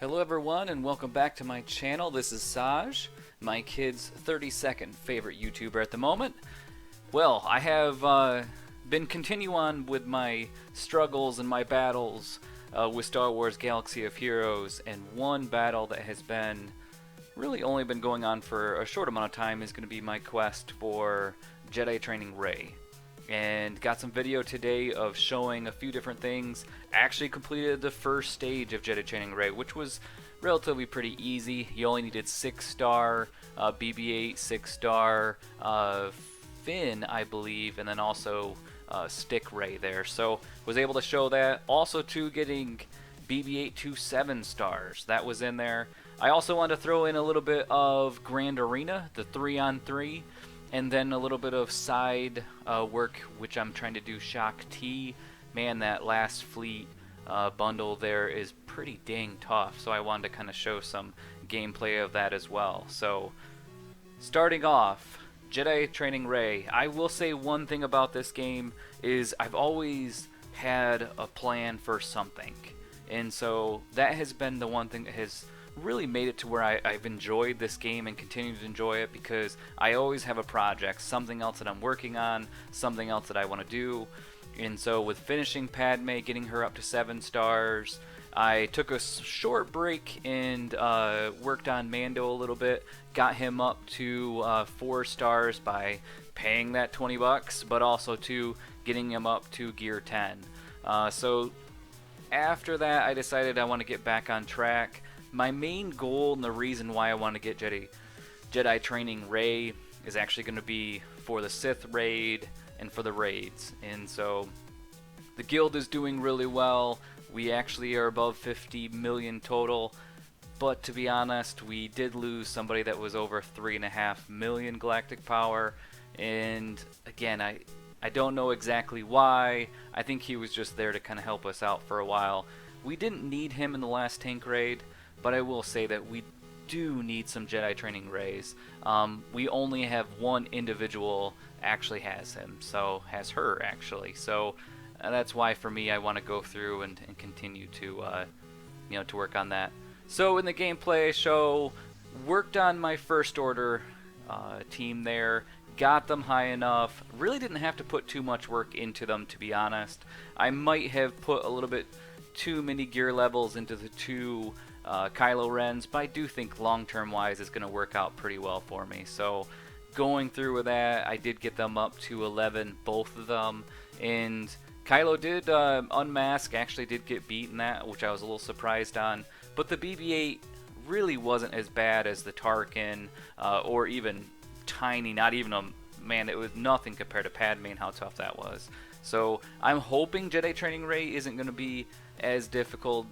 Hello everyone and welcome back to my channel. This is Saj, my kid's 32nd favorite YouTuber at the moment. Well, I have been continuing on with my struggles and my battles with Star Wars Galaxy of Heroes, and one battle that has been really only been going on for a short amount of time is going to be my quest for Jedi training Rey. And got some video today of showing a few different things. Actually completed the first stage of Jedi training Rey, which was relatively pretty easy. You only needed 6-star BB-8, 6-star Finn, I believe, and then also Stick Rey there. So was able to show that. Also too, getting BB-8 to 7 stars. That was in there. I also wanted to throw in a little bit of Grand Arena, the 3-on-3. And then a little bit of side work, which I'm trying to do Shock T. Man, that last fleet bundle there is pretty dang tough. So I wanted to kind of show some gameplay of that as well. So starting off, Jedi Training Rey. I will say one thing about this game is I've always had a plan for something. And so that has been the one thing that has really made it to where I've enjoyed this game and continue to enjoy it, because I always have a project, something else that I'm working on, something else that I want to do. And so with finishing Padme, getting her up to 7 stars, I took a short break and worked on Mando a little bit, got him up to 4 stars by paying that $20, but also to getting him up to gear 10. So after that, I decided I want to get back on track. My main goal and the reason why I want to get Jedi Training Rey is actually going to be for the Sith raid and for the raids. And so the guild is doing really well. We actually are above 50 million total. But to be honest, we did lose somebody that was over 3.5 million galactic power. And again, I don't know exactly why. I think he was just there to kind of help us out for a while. We didn't need him in the last tank raid, but I will say that we do need some Jedi Training Reys. We only have one individual actually has him, so has her actually. So that's why for me I want to go through and continue to to work on that. So in the gameplay show, worked on my first order team there, got them high enough. Really didn't have to put too much work into them, to be honest. I might have put a little bit too many gear levels into the two Kylo Rens, but I do think long-term wise it's going to work out pretty well for me. So going through with that, I did get them up to 11, both of them, and Kylo did unmask, actually did get beat in that, which I was a little surprised on, but the BB-8 really wasn't as bad as the Tarkin, or even tiny, not even a, man, it was nothing compared to Padme and how tough that was. So I'm hoping Jedi Training Rey isn't going to be as difficult,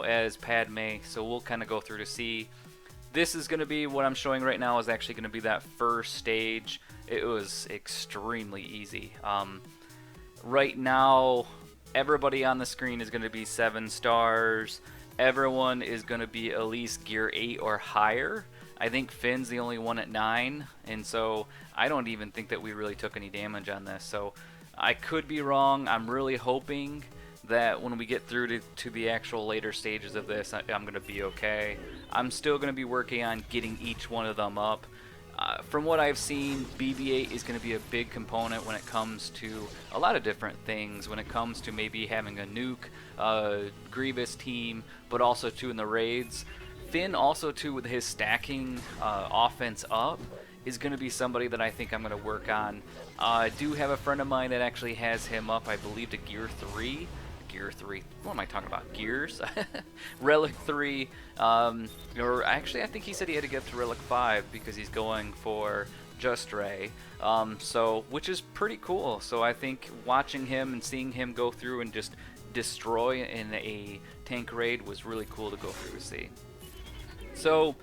as Padme, so we'll kind of go through to see. This is going to be, what I'm showing right now is actually going to be that first stage. It was extremely easy. Right now, everybody on the screen is going to be 7 stars. Everyone is going to be at least gear 8 or higher. I think Finn's the only one at 9, and so I don't even think that we really took any damage on this. So I could be wrong. I'm really hoping that when we get through to the actual later stages of this, I'm going to be okay. I'm still going to be working on getting each one of them up. From what I've seen, BB-8 is going to be a big component when it comes to a lot of different things, when it comes to maybe having a nuke, Grievous team, but also too in the raids. Finn also too, with his stacking offense up, is going to be somebody that I think I'm going to work on. I do have a friend of mine that actually has him up, I believe, to gear 3. Gear 3. What am I talking about? Gears? Relic 3. Or actually, I think he said he had to get up to Relic 5 because he's going for Just Rey. So, which is pretty cool. So I think watching him and seeing him go through and just destroy in a tank raid was really cool to go through and see. So,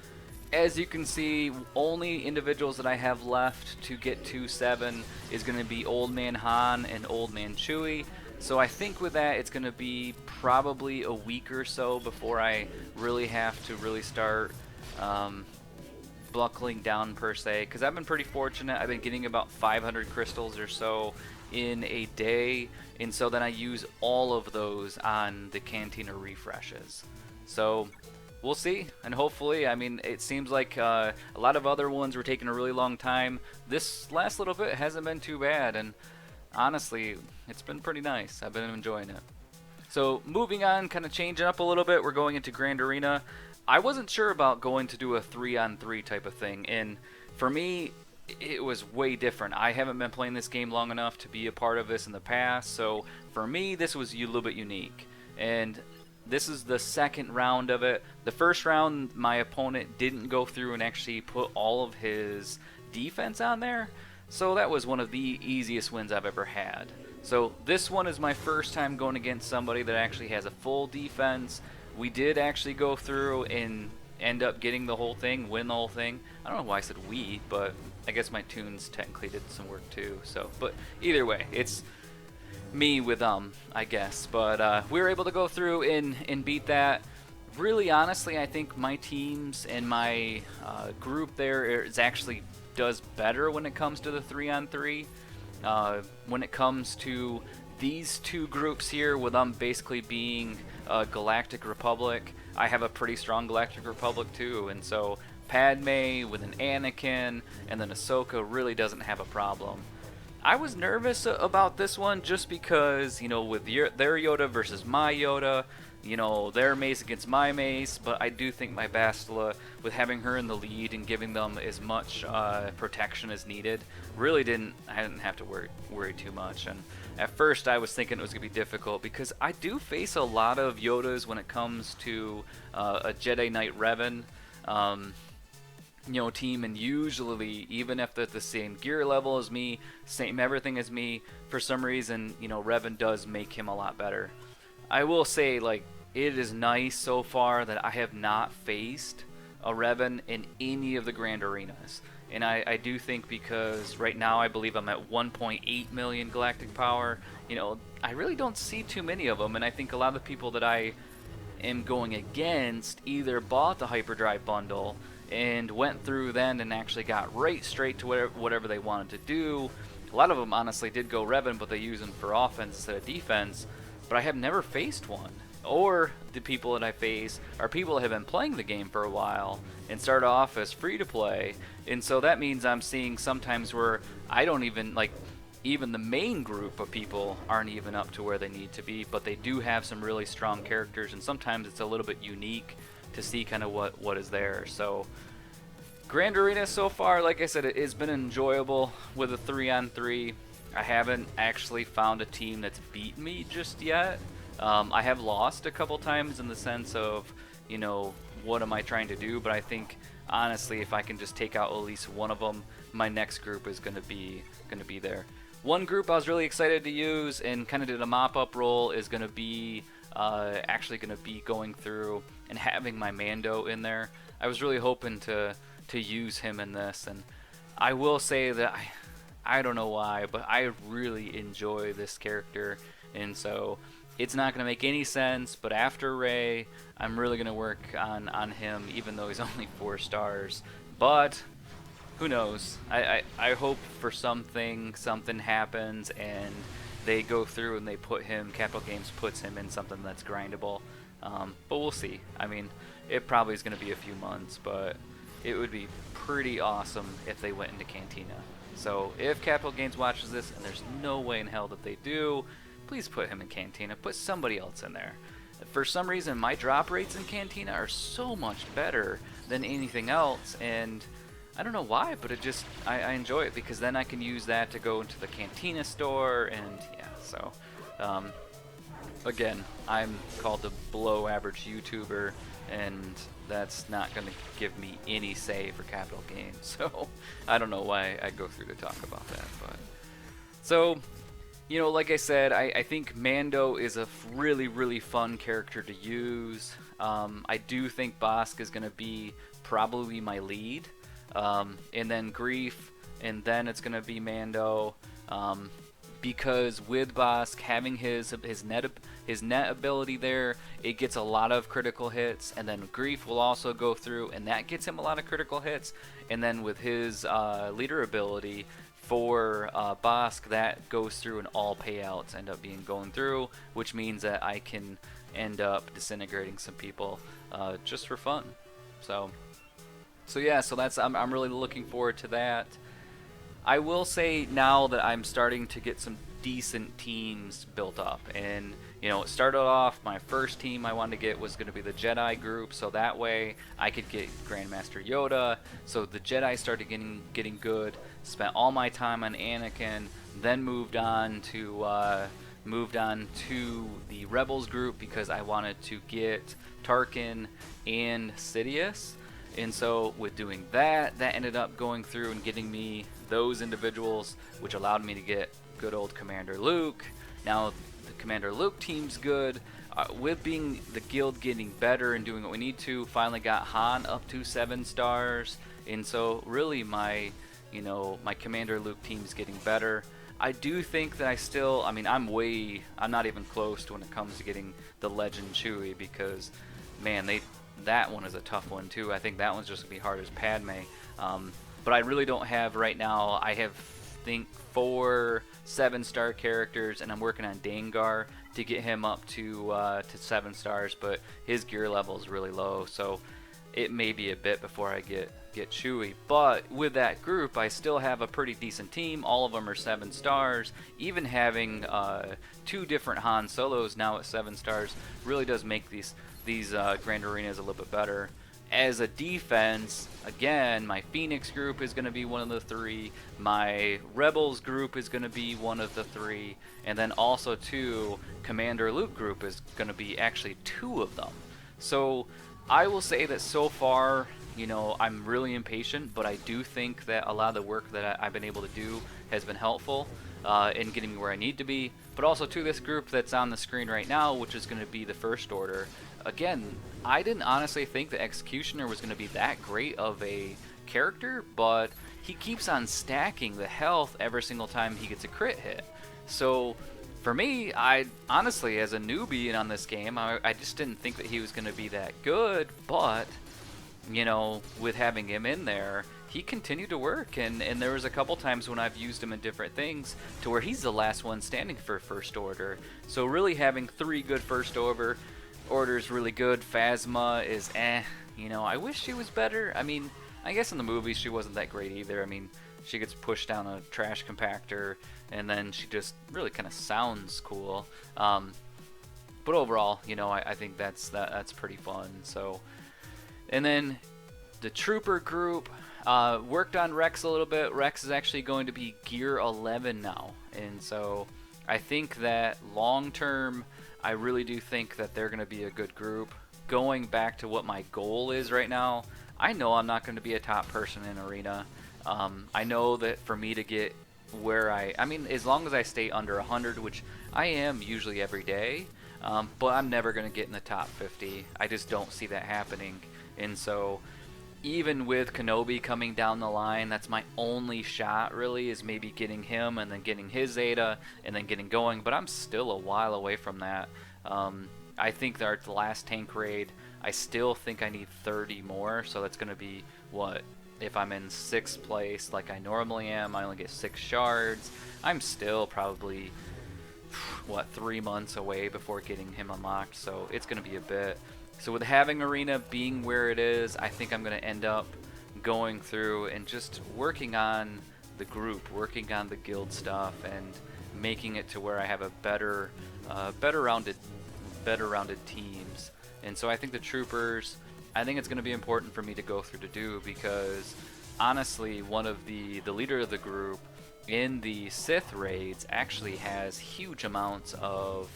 as you can see, only individuals that I have left to get to 7 is going to be Old Man Han and Old Man Chewy. So I think with that, it's going to be probably a week or so before I really have to really start buckling down per se, because I've been pretty fortunate. I've been getting about 500 crystals or so in a day, and so then I use all of those on the Cantina refreshes. So we'll see, and hopefully, I mean, it seems like a lot of other ones were taking a really long time. This last little bit hasn't been too bad, and honestly, it's been pretty nice. I've been enjoying it. So moving on, kind of changing up a little bit, we're going into Grand Arena. I wasn't sure about going to do a 3-on-3 type of thing, and for me, it was way different. I haven't been playing this game long enough to be a part of this in the past, so for me, this was a little bit unique. And this is the second round of it. The first round, my opponent didn't go through and actually put all of his defense on there, so that was one of the easiest wins I've ever had. So this one is my first time going against somebody that actually has a full defense. We did actually go through and end up getting the whole thing, win the whole thing. I don't know why I said we, but I guess my tunes technically did some work too. So, but either way, it's me with I guess. But we were able to go through and beat that. Really, honestly, I think my teams and my group there is actually does better when it comes to the 3-on-3. When it comes to these two groups here, with them basically being Galactic Republic, I have a pretty strong Galactic Republic too, and so Padme with an Anakin and then Ahsoka really doesn't have a problem. I was nervous about this one just because, you know, with their Yoda versus my Yoda, you know, their mace against my mace, but I do think my Bastila, with having her in the lead and giving them as much protection as needed, really I didn't have to worry too much. And at first I was thinking it was going to be difficult because I do face a lot of Yodas when it comes to a Jedi Knight Revan team, and usually, even if they're the same gear level as me, same everything as me, for some reason, Revan does make him a lot better. I will say, like, it is nice so far that I have not faced a Revan in any of the Grand Arenas. And I do think, because right now I believe I'm at 1.8 million galactic power, I really don't see too many of them, and I think a lot of the people that I am going against either bought the Hyperdrive bundle and went through then and actually got right straight to whatever they wanted to do. A lot of them honestly did go Revan, but they use them for offense instead of defense. But I have never faced one. Or the people that I face are people that have been playing the game for a while and start off as free to play. And so that means I'm seeing sometimes where I don't even, like, even the main group of people aren't even up to where they need to be, but they do have some really strong characters, and sometimes it's a little bit unique to see kind of what is there. So Grand Arena so far, like I said, it has been enjoyable with a 3-on-3. I haven't actually found a team that's beaten me just yet. I have lost a couple times in the sense of, what am I trying to do? But I think, honestly, if I can just take out at least one of them, my next group is going to be there. One group I was really excited to use and kind of did a mop-up role is going to be actually going to be going through and having my Mando in there. I was really hoping to use him in this, and I will say that I don't know why, but I really enjoy this character, and so it's not going to make any sense, but after Rey, I'm really going to work on him, even though he's only 4 stars. But who knows? I hope for something happens and they go through and they put him, Capital Games puts him in something that's grindable. But we'll see. I mean, it probably is going to be a few months, but it would be pretty awesome if they went into Cantina. So if Capital Games watches this, and there's no way in hell that they do, please put him in Cantina. Put somebody else in there. For some reason, my drop rates in Cantina are so much better than anything else, and I don't know why, but it just, I enjoy it, because then I can use that to go into the Cantina store, and yeah, so again, I'm called the below average YouTuber, and that's not going to give me any say for Capital Games, so I don't know why I go through to talk about that. But so, like I said, I think Mando is a really, really fun character to use. I do think Bossk is going to be probably my lead, and then Grief, and then it's going to be Mando, because with Bossk having his net ability there, it gets a lot of critical hits, and then Grief will also go through, and that gets him a lot of critical hits, and then with his leader ability for Bossk, that goes through, and all payouts end up going through, which means that I can end up disintegrating some people just for fun. So yeah, so that's I'm really looking forward to that. I will say now that I'm starting to get some decent teams built up, and it started off, my first team I wanted to get was going to be the Jedi group, so that way I could get Grandmaster Yoda. So the Jedi started getting good. Spent all my time on Anakin, then moved on to the Rebels group because I wanted to get Tarkin and Sidious. And so with doing that ended up going through and getting me those individuals, which allowed me to get good old Commander Luke. Now the Commander Luke team's good. With being the guild getting better and doing what we need to, finally got Han up to 7 stars. And so really my Commander Luke team's getting better. I do think that I'm not even close to when it comes to getting the Legend Chewy, because man, that one is a tough one too. I think that one's just gonna be hard as Padme. But I really don't have right now. I have think 4 7-star characters, and I'm working on Dengar to get him up to 7 stars. But his gear level is really low, so it may be a bit before I get Chewy. But with that group, I still have a pretty decent team. All of them are 7 stars. Even having 2 different Han Solos now at 7 stars really does make these Grand Arenas a little bit better. As a defense, again, my Phoenix group is going to be one of the 3. My Rebels group is going to be one of the 3. And then also, too, Commander Luke group is going to be actually 2 of them. So I will say that so far, I'm really impatient, but I do think that a lot of the work that I've been able to do has been helpful in getting me where I need to be. But also, to this group that's on the screen right now, which is going to be the First Order. Again, I didn't honestly think the Executioner was going to be that great of a character, but he keeps on stacking the health every single time he gets a crit hit. So for me, I honestly, as a newbie on this game, I just didn't think that he was going to be that good, but with having him in there, he continued to work, and there was a couple times when I've used him in different things to where he's the last one standing for First Order. So really having 3 good First Order is really good. Phasma is I wish she was better. I mean, I guess in the movies she wasn't that great either. I mean, she gets pushed down a trash compactor, and then she just really kind of sounds cool. But overall, I think that's pretty fun. So, and then the Trooper group worked on Rex a little bit. Rex is actually going to be Gear 11 now, and so I think that long term, I really do think that they're going to be a good group. Going back to what my goal is right now, I know I'm not going to be a top person in Arena. I know that for me to get where as long as I stay under 100, which I am usually every day, but I'm never going to get in the top 50. I just don't see that happening. And so even with Kenobi coming down the line, that's my only shot really, is maybe getting him and then getting his Zeta and then getting going, but I'm still a while away from that. I think that the last tank raid, I still think I need 30 more, so that's going to be, what, if I'm in 6th place like I normally am, I only get 6 shards. I'm still probably, 3 months away before getting him unlocked, so it's going to be a bit. So with having Arena being where it is, I think I'm going to end up going through and just working on the group, working on the guild stuff, and making it to where I have a better rounded teams. And so I think the Troopers, I think it's going to be important for me to go through to do, because honestly, one of the leader of the group in the Sith raids actually has huge amounts of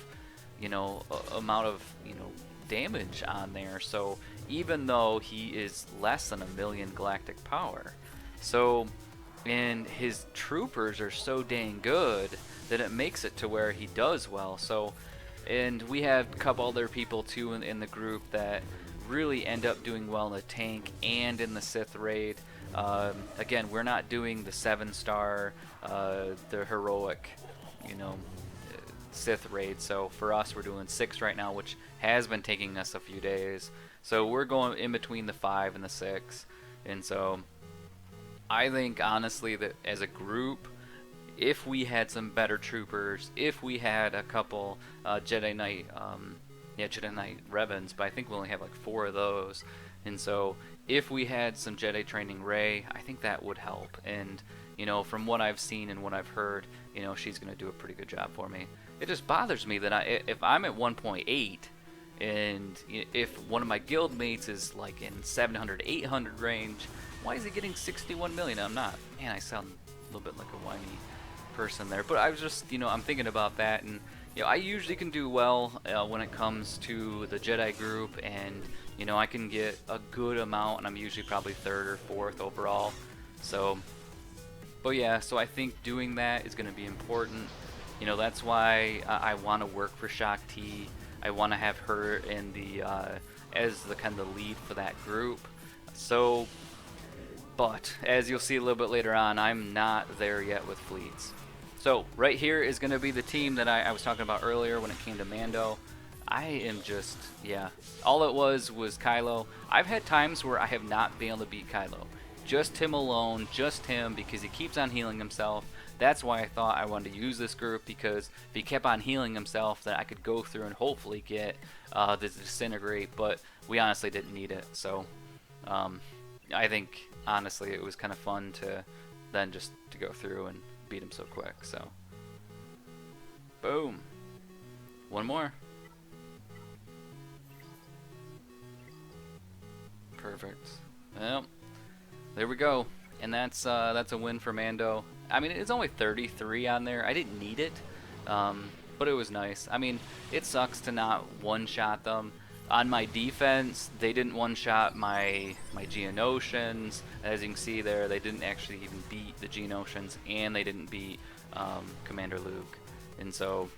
damage on there. So even though he is less than 1 million galactic power, and his troopers are so dang good that it makes it to where he does well. So, and we have a couple other people too in the group that really end up doing well in the tank and in the Sith raid. Again, we're not doing the 7-star, the heroic, Sith raid. So for us, we're doing 6 right now, which has been taking us a few days. So we're going in between the 5 and the 6. And so I think honestly that as a group, if we had some better troopers, if we had a couple Jedi Knight yeah, Jedi Knight Revan's, but I think we only have like 4 of those. And so if we had some Jedi training Rey, I think that would help. And you know, from what I've seen and what I've heard, you know, she's going to do a pretty good job for me. It just bothers me that if I'm at 1.8 and if one of my guild mates is like in 700, 800 range, why is he getting 61 million? I'm not. Man, I sound a little bit like a whiny person there. But I was just, you know, I'm thinking about that, and you know, I usually can do well when it comes to the Jedi group, and you know, I can get a good amount, and I'm usually probably 3rd or 4th overall. So, but yeah, so I think doing that is going to be important. You know, that's why I want to work for Shock T. I want to have her in the as the kind of the lead for that group. So, but as you'll see a little bit later on, I'm not there yet with fleets. So right here is going to be the team that I was talking about earlier when it came to Mando. I am just, yeah, all it was Kylo. I've had times where I have not been able to beat Kylo. Just him alone, just him, because he keeps on healing himself. That's why I thought I wanted to use this group, because if he kept on healing himself, then I could go through and hopefully get the Disintegrate, but we honestly didn't need it. So I think, honestly, it was kind of fun to then just to go through and beat him so quick. So, boom. One more. Perfect. Well, there we go. And that's a win for Mando. I mean, it's only 33 on there. I didn't need it, but it was nice. I mean, it sucks to not one-shot them. On my defense, they didn't one-shot my Geonosians. As you can see there, they didn't actually even beat the Geonosians, and they didn't beat Commander Luke. And so,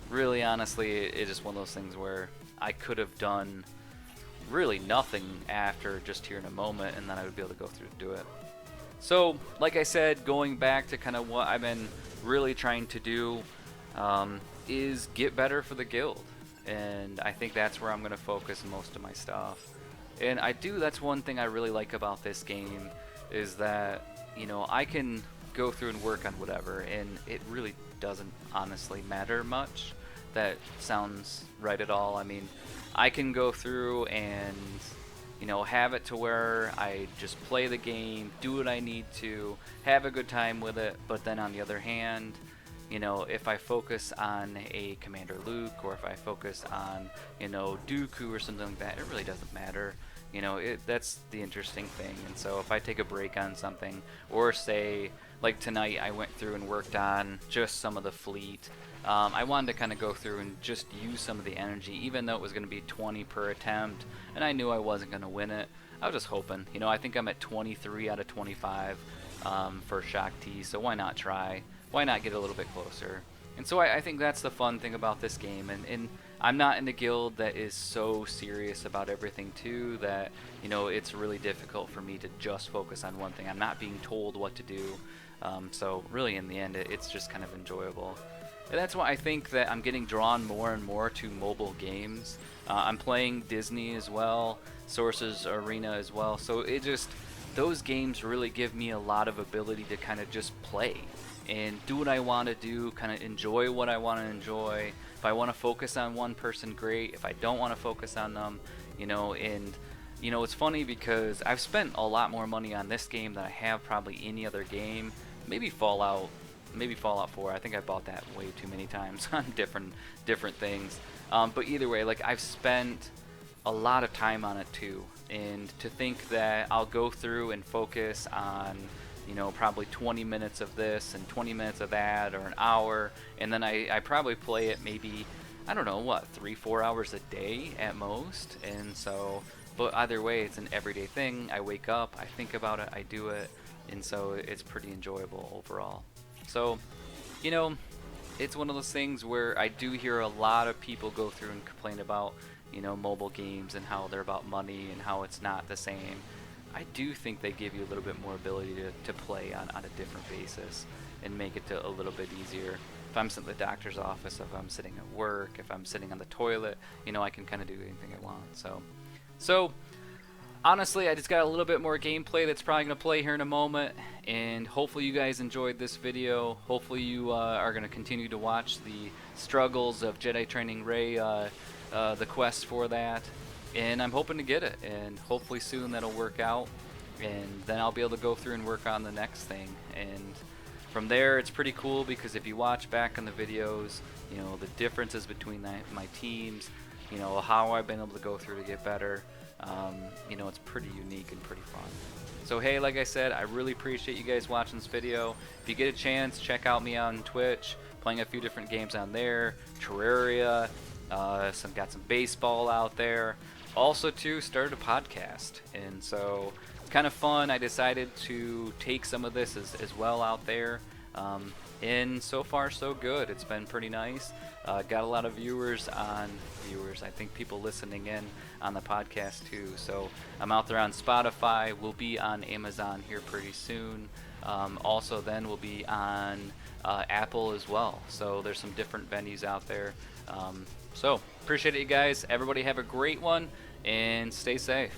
really, honestly, it's just one of those things where I could have done really nothing after just here in a moment, and then I would be able to go through and do it. So, like I said, going back to kind of what I've been really trying to do is get better for the guild. And I think that's where I'm going to focus most of my stuff. And that's one thing I really like about this game, is that, you know, I can go through and work on whatever, and it really doesn't honestly matter much. That sounds right at all. I mean, I can go through and, you know, have it to where I just play the game, do what I need to, have a good time with it, but then on the other hand, you know, if I focus on a Commander Luke, or if I focus on, you know, Dooku or something like that, it really doesn't matter. You know, that's the interesting thing. And so if I take a break on something, or say, like tonight I went through and worked on just some of the fleet, I wanted to kind of go through and just use some of the energy, even though it was going to be 20 per attempt, and I knew I wasn't going to win it. I was just hoping. You know, I think I'm at 23 out of 25 for Shock T, so why not try? Why not get a little bit closer? And so I think that's the fun thing about this game. And I'm not in a guild that is so serious about everything too that, you know, it's really difficult for me to just focus on one thing. I'm not being told what to do. So really in the end, it's just kind of enjoyable. And that's why I think that I'm getting drawn more and more to mobile games. I'm playing Disney as well, Sources Arena as well. So those games really give me a lot of ability to kind of just play and do what I want to do, kind of enjoy what I want to enjoy. If I want to focus on one person, great. If I don't want to focus on them, you know, and you know, it's funny because I've spent a lot more money on this game than I have probably any other game. Maybe Fallout 4. I think I bought that way too many times on different things. But either way, like, I've spent a lot of time on it too. And to think that I'll go through and focus on, you know, probably 20 minutes of this and 20 minutes of that, or an hour, and then I probably play it maybe, I don't know, what, 3-4 hours a day at most. And so, but either way, it's an everyday thing. I wake up, I think about it, I do it, and so it's pretty enjoyable overall. So, you know, it's one of those things where I do hear a lot of people go through and complain about, you know, mobile games and how they're about money and how it's not the same. I do think they give you a little bit more ability to play on a different basis and make it a little bit easier. If I'm sitting in the doctor's office, if I'm sitting at work, if I'm sitting on the toilet, you know, I can kind of do anything I want. So honestly, I just got a little bit more gameplay that's probably going to play here in a moment, and hopefully you guys enjoyed this video. Hopefully you are going to continue to watch the struggles of Jedi training Rey the quest for that, and I'm hoping to get it, and hopefully soon that'll work out, and then I'll be able to go through and work on the next thing. And from there, it's pretty cool because if you watch back on the videos, you know, the differences between my teams, you know, how I've been able to go through to get better, you know, it's pretty unique and pretty fun. So hey, like I said, I really appreciate you guys watching this video. If you get a chance, check out me on Twitch, playing a few different games on there, Terraria, got some baseball out there. Also too, started a podcast, and so it's kind of fun. I decided to take some of this as well out there, and so far so good. It's been pretty nice. Got a lot of viewers, I think people listening in on the podcast too. So I'm out there on Spotify. We'll be on Amazon here pretty soon. Also then we'll be on Apple as well. So there's some different venues out there. So appreciate it, you guys. Everybody have a great one and stay safe.